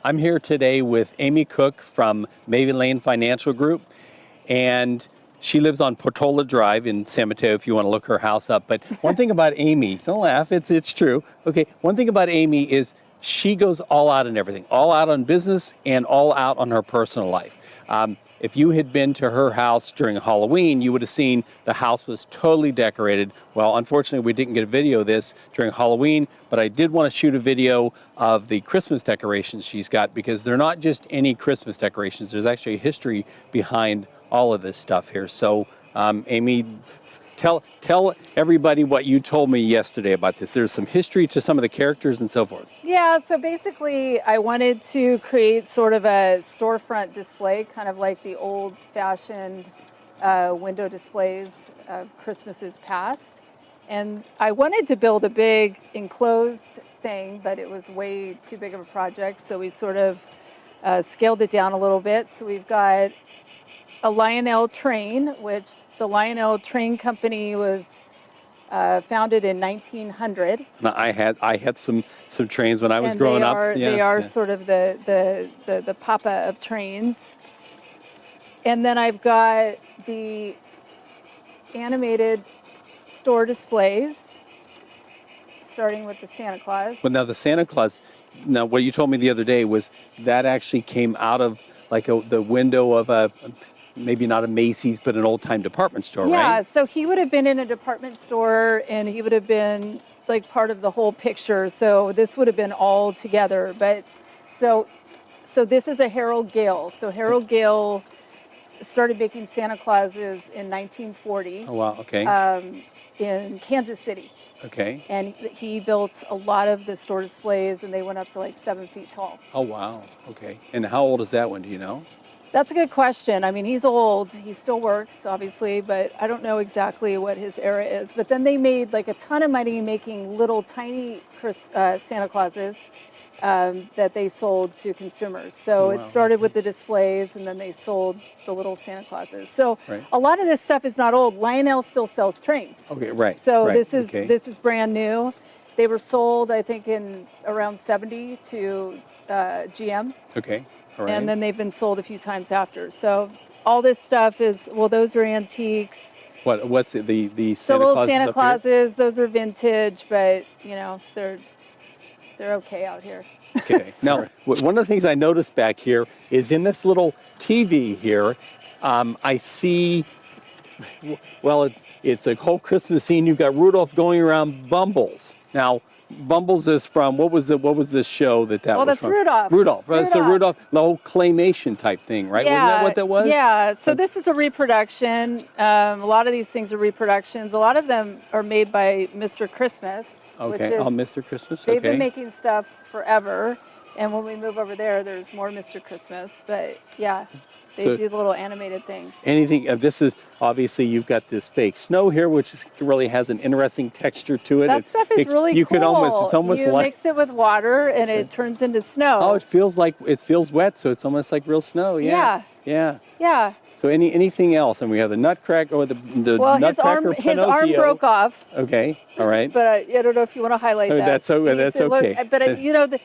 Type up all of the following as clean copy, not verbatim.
I'm here today with Amy Cook from Maven Lane Financial Group, and she lives on Portola Drive in San Mateo if you want to look her house up. But one thing about Amy, don't laugh, it's true. Okay, one thing about Amy is she goes all out on everything, all out on business and all out on her personal life. If you had been to her house during Halloween, you would have seen the house was totally decorated. Well, unfortunately, we didn't get a video of this during Halloween, but I did want to shoot a video of the Christmas decorations she's got, because they're not just any Christmas decorations. There's actually a history behind all of this stuff here. So, Amy, tell everybody what you told me yesterday about this. There's some history to some of the characters and so forth. Yeah, so basically I wanted to create sort of a storefront display, kind of like the old-fashioned window displays of Christmases past. And I wanted to build a big enclosed thing, but it was way too big of a project, so we sort of scaled it down a little bit. So we've got a Lionel train, which the Lionel Train Company was founded in 1900. Now, I had some trains when I was growing up. Yeah, they are sort of the papa of trains. And then I've got the animated store displays, starting with the Santa Claus. Well, now the Santa Claus, now what you told me the other day was that actually came out of like the window of a, maybe not a Macy's, but an old-time department store, right? Yeah, so he would have been in a department store, and he would have been like part of the whole picture. So this would have been all together. But so this is a Harold Gale. So Harold Gale started making Santa Clauses in 1940. Oh, wow, okay. In Kansas City. Okay. And he built a lot of the store displays, and they went up to like 7 feet tall. Oh, wow, okay. And how old is that one, do you know? That's a good question. I mean, he's old. He still works, obviously, but I don't know exactly what his era is. But then they made like a ton of money making little tiny Santa Clauses that they sold to consumers. So it started with the displays, and then they sold the little Santa Clauses. So a lot of this stuff is not old. Lionel still sells trains. Okay, right. So right, this is brand new. They were sold, I think, in around 70 to GM. Okay. Right. And then they've been sold a few times after. So all this stuff is, well, those are antiques. What's it, the The Santa little Clauses Santa up Clauses, those are vintage, but you know, they're okay out here. Okay. Now, one of the things I noticed back here is in this little TV here, I see, well, it's a whole Christmas scene. You've got Rudolph going around Bumbles. Now, Bumbles is from, what was the show that was that's from? Rudolph. Rudolph. So Rudolph, the whole claymation type thing, right? Yeah, Wasn't that what that was? Yeah, so this is a reproduction. A lot of these things are reproductions. A lot of them are made by Mr. Christmas. Okay, Mr. Christmas, They've been making stuff forever. And when we move over there, there's more Mr. Christmas. But yeah, they do the little animated things. Anything, this is, obviously you've got this fake snow here, which really has an interesting texture to it. That stuff is really cool. Could it's almost you like... mix it with water and it turns into snow. Oh, it feels wet, so it's almost like real snow, yeah. Yeah. So anything else? And we have the Nutcracker, or the Nutcracker Pinocchio. His arm broke off. Okay, all right. But I don't know if you want to highlight that. That's okay. But you know, the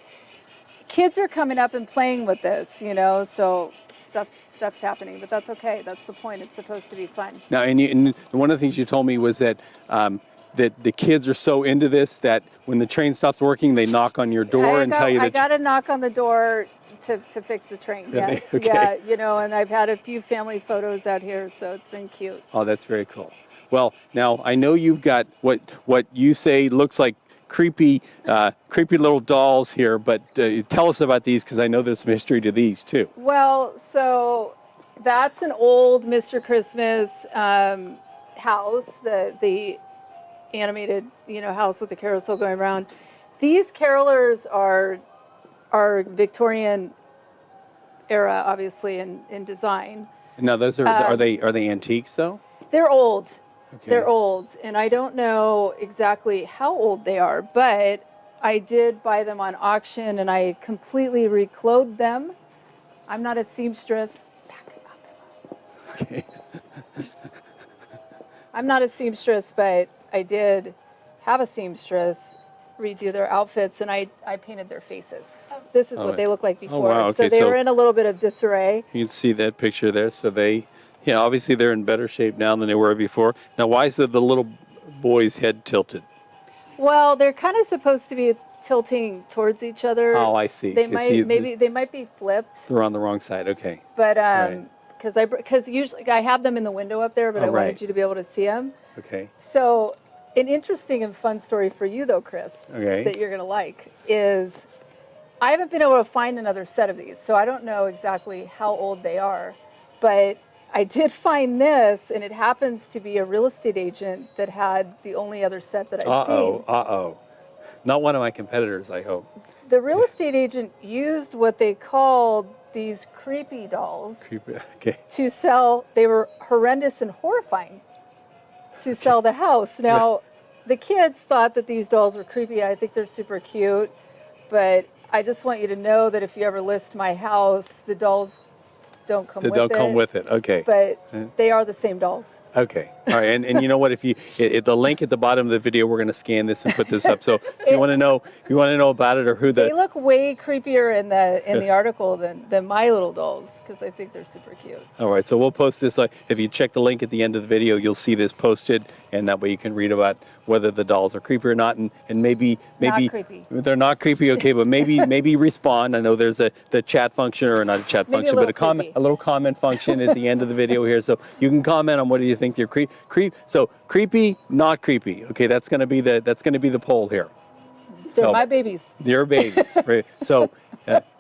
kids are coming up and playing with this, you know, so stuff's happening, but that's okay. That's the point. It's supposed to be fun. Now, and one of the things you told me was that that the kids are so into this that when the train stops working, they knock on your door and tell you that... I got to knock on the door to fix the train, yes. Okay. Yeah, you know, and I've had a few family photos out here, so it's been cute. Oh, that's very cool. Well, now, I know you've got what you say looks like creepy little dolls here, but tell us about these, because I know there's some history to these too. Well, so that's an old Mr. Christmas house, the animated, you know, house with the carousel going around. These carolers are Victorian era, obviously, in design. Now, those are they antiques though? They're old. Okay. They're old, and I don't know exactly how old they are, but I did buy them on auction, and I completely reclothed them. I'm not a seamstress. Back up. Okay. I'm not a seamstress, but I did have a seamstress redo their outfits, and I painted their faces. this is Oh, what they look like before. wow, okay, So they so- were in a little bit of disarray. You can see that picture there. So they, yeah, obviously they're in better shape now than they were before. Now, why is the little boy's head tilted? Well, they're kind of supposed to be tilting towards each other. Oh, I see. They 'Cause might they might be flipped, They're on the wrong side. Okay. but Right. because usually I have them in the window up there, but Oh, I wanted right. you to be able to see them. Okay. So, an interesting and fun story for you, though, Chris, Okay. that you're going to like is I haven't been able to find another set of these, so I don't know exactly how old they are, but I did find this, and it happens to be a real estate agent that had the only other set that I've seen. Uh-oh. Not one of my competitors, I hope. The real estate agent used what they called these creepy dolls Okay. to sell. They were horrendous and horrifying to sell the house. Now, the kids thought that these dolls were creepy. I think they're super cute, but I just want you to know that if you ever list my house, the dolls don't come They with don't it. come with it. Okay. But they are the same dolls. Okay. All right. And you know what? If you the link at the bottom of the video, we're going to scan this and put this up. So if you want to know, about it or who They the look way creepier in the article than my little dolls because I think they're super cute. All right. So we'll post this. If you check the link at the end of the video, you'll see this posted, and that way you can read about whether the dolls are creepy or not, and maybe Not creepy. they're not creepy. Okay, but maybe respond. I know there's the chat function, or not a chat Maybe a function, but little creepy. a little comment function at the end of the video here, so you can comment on what do you think they're So creepy, not creepy. Okay, that's going to be the poll here. They're So- my babies. Your babies. Right? So,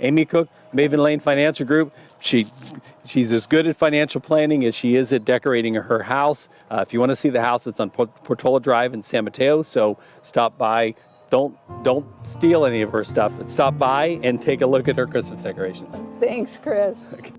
Amy Cook, Maven Lane Financial Group. She's as good at financial planning as she is at decorating her house. If you want to see the house, it's on Portola Drive in San Mateo. So stop by. Don't steal any of her stuff, but stop by and take a look at her Christmas decorations. Thanks, Chris. Okay.